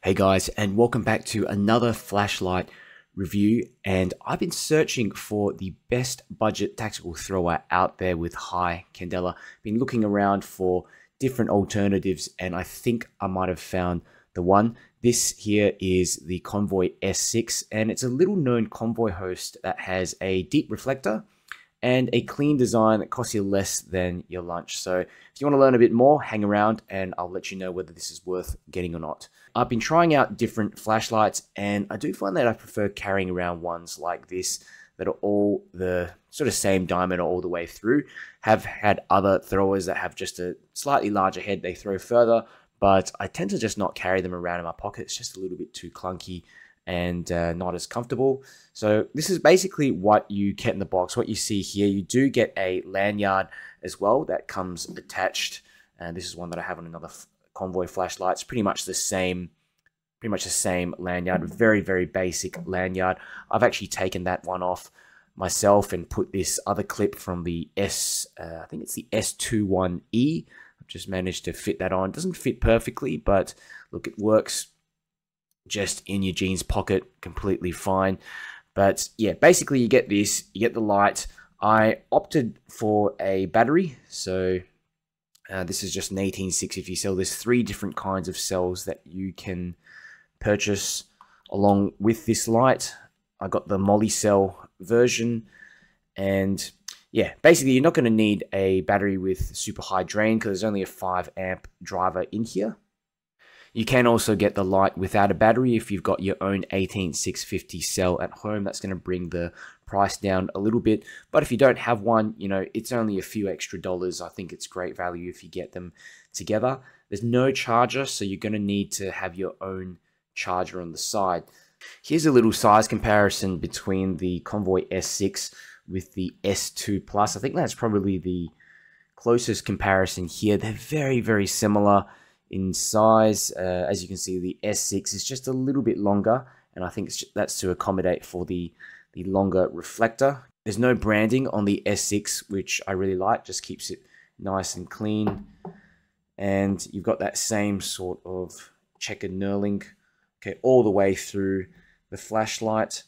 Hey guys, and welcome back to another flashlight review. And I've been searching for the best budget tactical thrower out there with high candela. Been looking around for different alternatives, and I think I might have found the one. This here is the Convoy S6, and it's a little known convoy host that has a deep reflector and a clean design that costs you less than your lunch. So if you want to learn a bit more, hang around and I'll let you know whether this is worth getting or not. I've been trying out different flashlights, and I do find that I prefer carrying around ones like this that are all the sort of same diameter all the way through. Have had other throwers that have just a slightly larger head, they throw further, but I tend to just not carry them around in my pocket. It's just a little bit too clunky and not as comfortable. So this is basically what you get in the box. What you see here, you do get a lanyard as well that comes attached, and this is one that I have on another Convoy flashlights. Pretty much the same lanyard. Very basic lanyard. I've actually taken that one off myself and put this other clip from the I think it's the S21E. I've just managed to fit that on. It doesn't fit perfectly, but look, it works just in your jeans pocket completely fine. But yeah, basically you get this, you get the light. I opted for a battery, so this is just an 1860 cell. There's 3 different kinds of cells that you can purchase along with this light. I got the molly cell version, and yeah, basically you're not going to need a battery with super high drain because there's only a 5 amp driver in here. You can also get the light without a battery if you've got your own 18650 cell at home. That's going to bring the price down a little bit. But if you don't have one, you know, it's only a few extra dollars. I think it's great value if you get them together. There's no charger, so you're going to need to have your own charger on the side. Here's a little size comparison between the Convoy S6 with the S2 Plus. I think that's probably the closest comparison here. They're very similar in size. As you can see, the S6 is just a little bit longer, and I think that's to accommodate for the longer reflector. There's no branding on the S6, which I really like, just keeps it nice and clean. And you've got that same sort of checkered knurling, okay, all the way through the flashlight.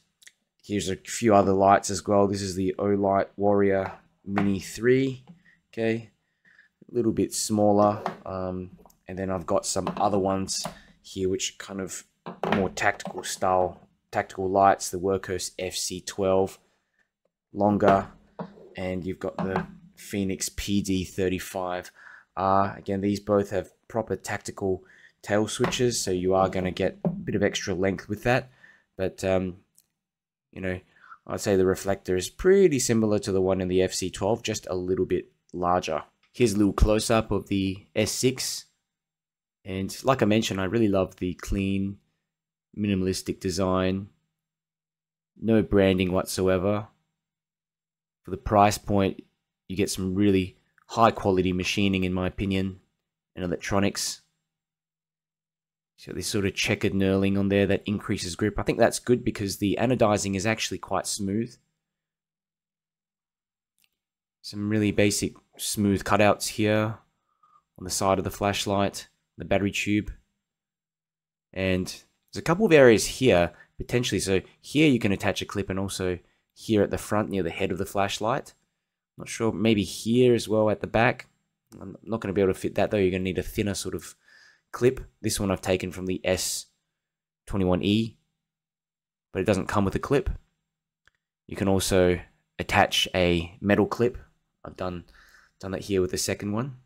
Here's a few other lights as well. This is the Olight Warrior Mini 3, okay, a little bit smaller. And then I've got some other ones here, which are kind of more tactical style, tactical lights. The Workhorse FC12, longer, and you've got the Phoenix PD35R. Again, these both have proper tactical tail switches, so you are going to get a bit of extra length with that. But, you know, I'd say the reflector is pretty similar to the one in the FC12, just a little bit larger. Here's a little close-up of the S6. And like I mentioned, I really love the clean, minimalistic design. No branding whatsoever. For the price point, you get some really high quality machining, in my opinion, and electronics. So this sort of checkered knurling on there that increases grip. I think that's good because the anodizing is actually quite smooth. Some really basic smooth cutouts here on the side of the flashlight, the battery tube. And there's a couple of areas here potentially. So here you can attach a clip, and also here at the front near the head of the flashlight. Not sure, maybe here as well at the back. I'm not going to be able to fit that though. You're going to need a thinner sort of clip. This one I've taken from the S21E, but it doesn't come with a clip. You can also attach a metal clip. I've done that here with the second one.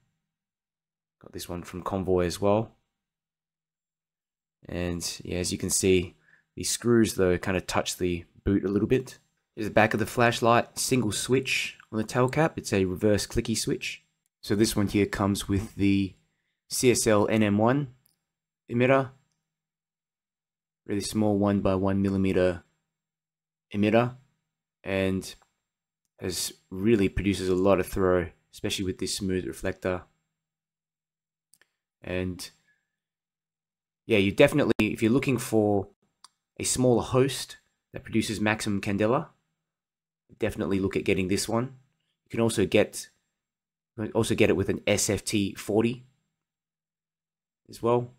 Got this one from Convoy as well. And yeah, as you can see, the screws though kind of touch the boot a little bit. Here's the back of the flashlight, single switch on the tail cap. It's a reverse clicky switch. So this one here comes with the CSL NM1 emitter. Really small 1x1mm emitter. And really produces a lot of throw, especially with this smooth reflector. And yeah, you definitely, if you're looking for a smaller host that produces maximum candela, definitely look at getting this one. You can also get it with an SFT 40 as well.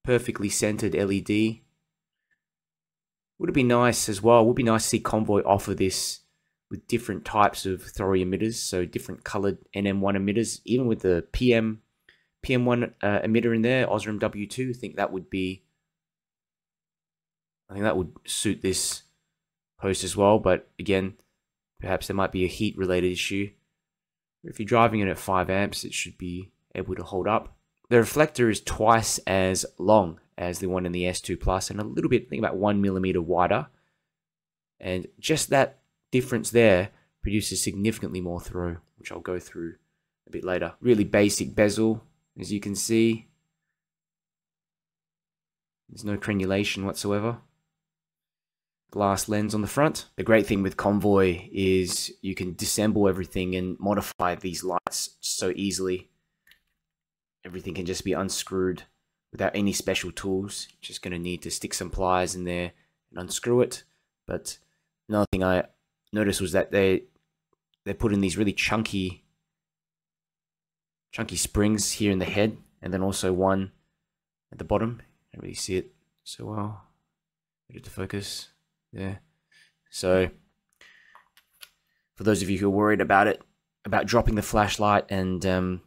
perfectly centered LED. Would it be nice as well? Would be nice to see Convoy offer this with different types of thrower emitters, so different colored NM1 emitters, even with the PM1 emitter in there, Osram W2. I think that would suit this post as well. But again, perhaps there might be a heat related issue. If you're driving it at 5 amps, it should be able to hold up. The reflector is twice as long as the one in the S2 Plus and a little bit, I think about 1 millimeter wider. And just that difference there produces significantly more throw, which I'll go through a bit later. Really basic bezel, as you can see. There's no crenulation whatsoever. Glass lens on the front. The great thing with Convoy is you can disassemble everything and modify these lights so easily. Everything can just be unscrewed without any special tools. You're just going to need to stick some pliers in there and unscrew it. But another thing I noticed was that they put in these really chunky springs here in the head, and then also one at the bottom. I don't really see it so well. Get it to focus. Yeah. So for those of you who are worried about dropping the flashlight and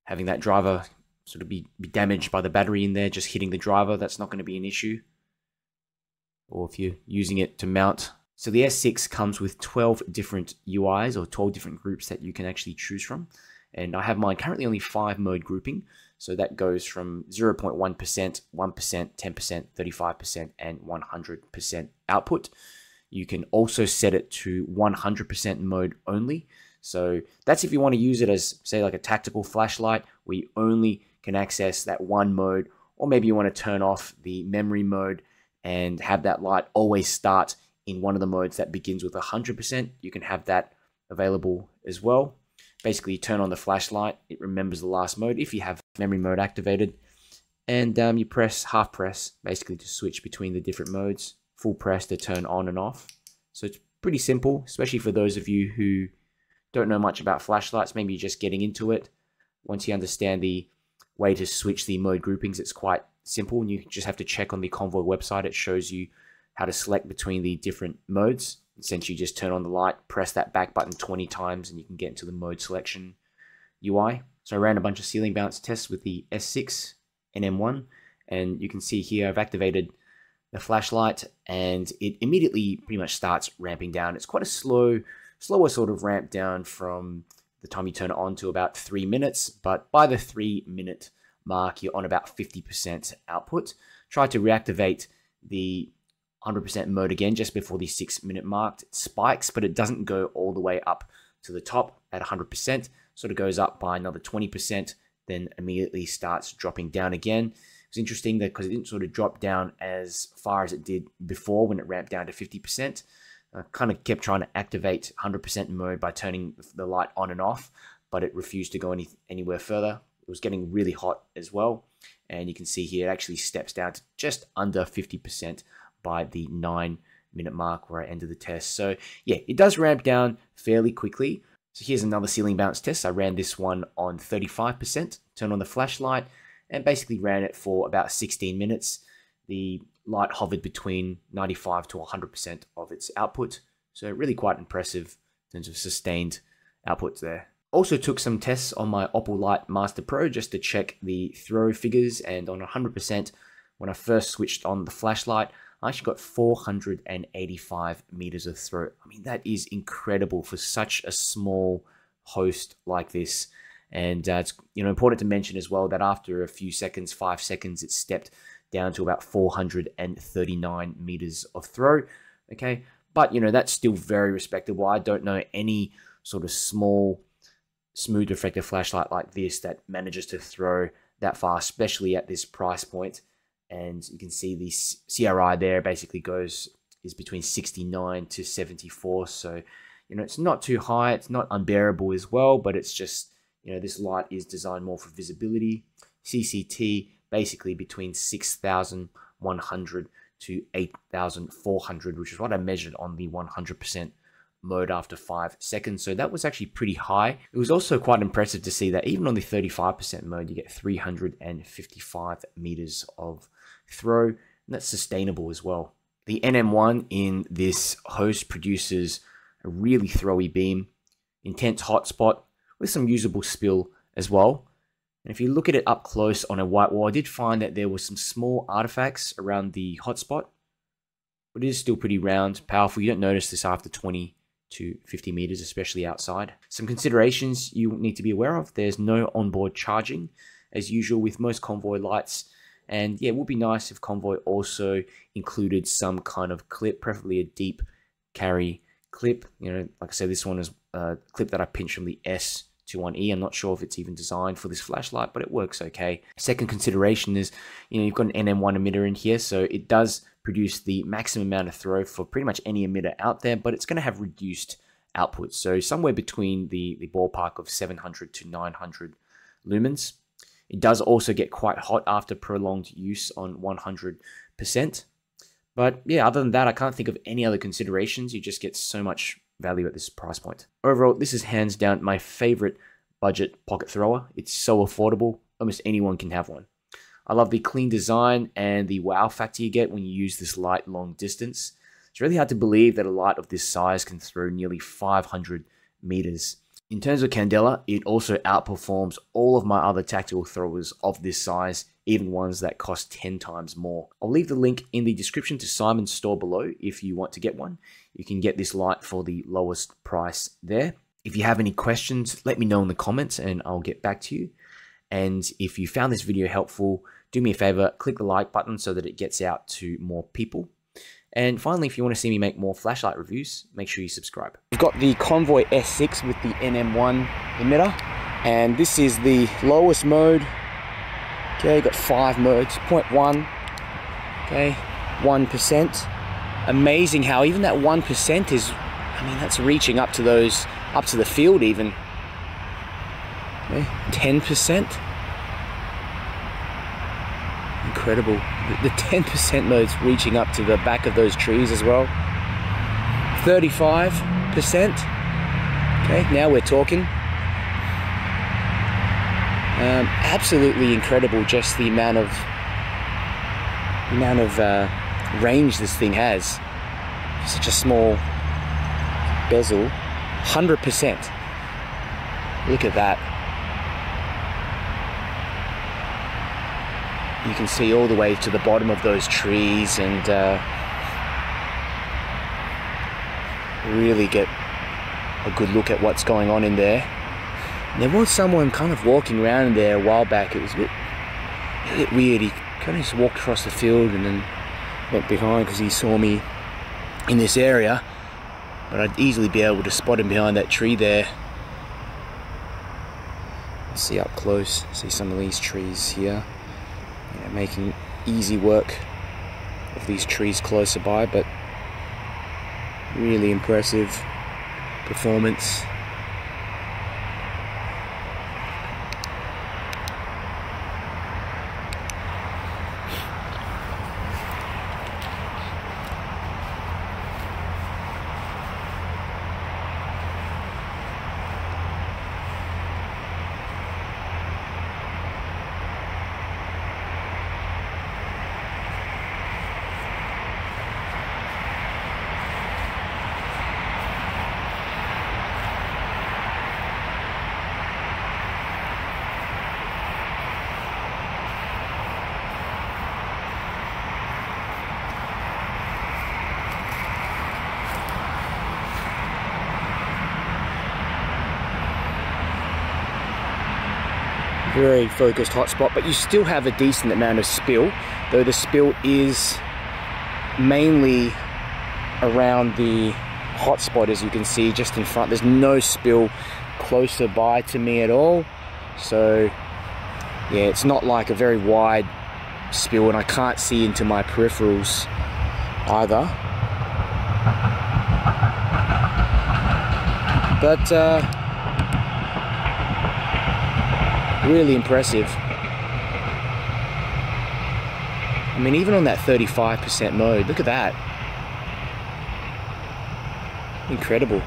having that driver sort of be damaged by the battery in there, just hitting the driver, that's not going to be an issue. Or if you're using it to mount. So the S6 comes with 12 different UIs, or 12 different groups that you can actually choose from. And I have mine currently only 5 mode grouping. So that goes from 0.1%, 1%, 10%, 35%, and 100% output. You can also set it to 100% mode only. So that's if you want to use it as, say, like a tactical flashlight, where you only can access that one mode, or maybe you want to turn off the memory mode and have that light always start in one of the modes that begins with 100%. You can have that available as well. Basically, you turn on the flashlight, it remembers the last mode if you have memory mode activated, and you press half press basically to switch between the different modes, full press to turn on and off. So it's pretty simple, especially for those of you who don't know much about flashlights. Maybe you're just getting into it. Once you understand the way to switch the mode groupings, it's quite simple, and you just have to check on the Convoy website. It shows you how to select between the different modes. Essentially, just turn on the light, press that back button 20 times, and you can get into the mode selection UI. So I ran a bunch of ceiling bounce tests with the S6 NM1, and you can see here I've activated the flashlight, and it immediately pretty much starts ramping down. It's quite a slower sort of ramp down from the time you turn it on to about 3 minutes, but by the 3-minute mark, you're on about 50% output. Try to reactivate the 100% mode again just before the 6-minute mark. It spikes, but it doesn't go all the way up to the top at 100%. Sort of goes up by another 20%, then immediately starts dropping down again. It's interesting that because it didn't sort of drop down as far as it did before when it ramped down to 50%. Kind of kept trying to activate 100% mode by turning the light on and off, but it refused to go anywhere further. It was getting really hot as well, and you can see here it actually steps down to just under 50% by the 9-minute mark where I ended the test. So yeah, it does ramp down fairly quickly. So here's another ceiling bounce test. I ran this one on 35%, turned on the flashlight, and basically ran it for about 16 minutes. The light hovered between 95 to 100% of its output. So really quite impressive in terms of sustained outputs there. Also took some tests on my Opal Light Master Pro just to check the throw figures, and on 100%, when I first switched on the flashlight, I actually got 485 meters of throw. I mean, that is incredible for such a small host like this. And it's important to mention as well that after a few seconds, 5 seconds, it stepped down to about 439 meters of throw. Okay, but that's still very respectable. I don't know any sort of small smooth reflector flashlight like this that manages to throw that far, especially at this price point. And you can see the CRI there basically is between 69 to 74. So, it's not too high. It's not unbearable as well, but it's just, this light is designed more for visibility. CCT basically between 6,100 to 8,400, which is what I measured on the 100% mode after 5 seconds, so that was actually pretty high. It was also quite impressive to see that even on the 35% mode, you get 355 meters of throw, and that's sustainable as well. The NM1 in this host produces a really throwy beam, intense hotspot with some usable spill as well. And if you look at it up close on a white wall, I did find that there were some small artifacts around the hotspot, but it is still pretty round, powerful. You don't notice this after 20 to 50 meters, especially outside. Some considerations you need to be aware of: there's no onboard charging, as usual with most Convoy lights. And yeah, it would be nice if Convoy also included some kind of clip, preferably a deep carry clip. You know, like I said, this one is a clip that I pinched from the S21E. I'm not sure if it's even designed for this flashlight, but it works okay. Second consideration is, you know, you've got an NM1 emitter in here, so it does produce the maximum amount of throw for pretty much any emitter out there, but it's going to have reduced output. So somewhere between the ballpark of 700 to 900 lumens. It does also get quite hot after prolonged use on 100%. But yeah, other than that, I can't think of any other considerations. You just get so much value at this price point. Overall, this is hands down my favorite budget pocket thrower. It's so affordable, almost anyone can have one. I love the clean design and the wow factor you get when you use this light long distance. It's really hard to believe that a light of this size can throw nearly 500 meters. In terms of candela, it also outperforms all of my other tactical throwers of this size, even ones that cost 10 times more. I'll leave the link in the description to Simon's store below if you want to get one. You can get this light for the lowest price there. If you have any questions, let me know in the comments and I'll get back to you. And if you found this video helpful, do me a favor, click the like button so that it gets out to more people. And finally, if you want to see me make more flashlight reviews, make sure you subscribe. We've got the Convoy S6 with the NM1 emitter, and this is the lowest mode. Okay, got 5 modes, 0.1, okay, 1%. Amazing how even that 1% is, I mean, that's reaching up to those, up to the field even. Okay, 10%. Incredible. The 10% mode's reaching up to the back of those trees as well. 35%. Okay, now we're talking. Absolutely incredible, just the amount of range this thing has. Such a small bezel. 100%. Look at that. You can see all the way to the bottom of those trees and really get a good look at what's going on in there. And there was someone kind of walking around in there a while back. It was a bit weird. He kind of just walked across the field and then went behind because he saw me in this area. But I'd easily be able to spot him behind that tree there. See up close, see some of these trees here. Yeah, making easy work of these trees closer by, but really impressive performance. Very focused hotspot, but you still have a decent amount of spill, though the spill is mainly around the hotspot, as you can see just in front. There's no spill closer by to me at all, so yeah, it's not like a very wide spill, and I can't see into my peripherals either. But really impressive. I mean, even on that 35% mode, look at that. Incredible.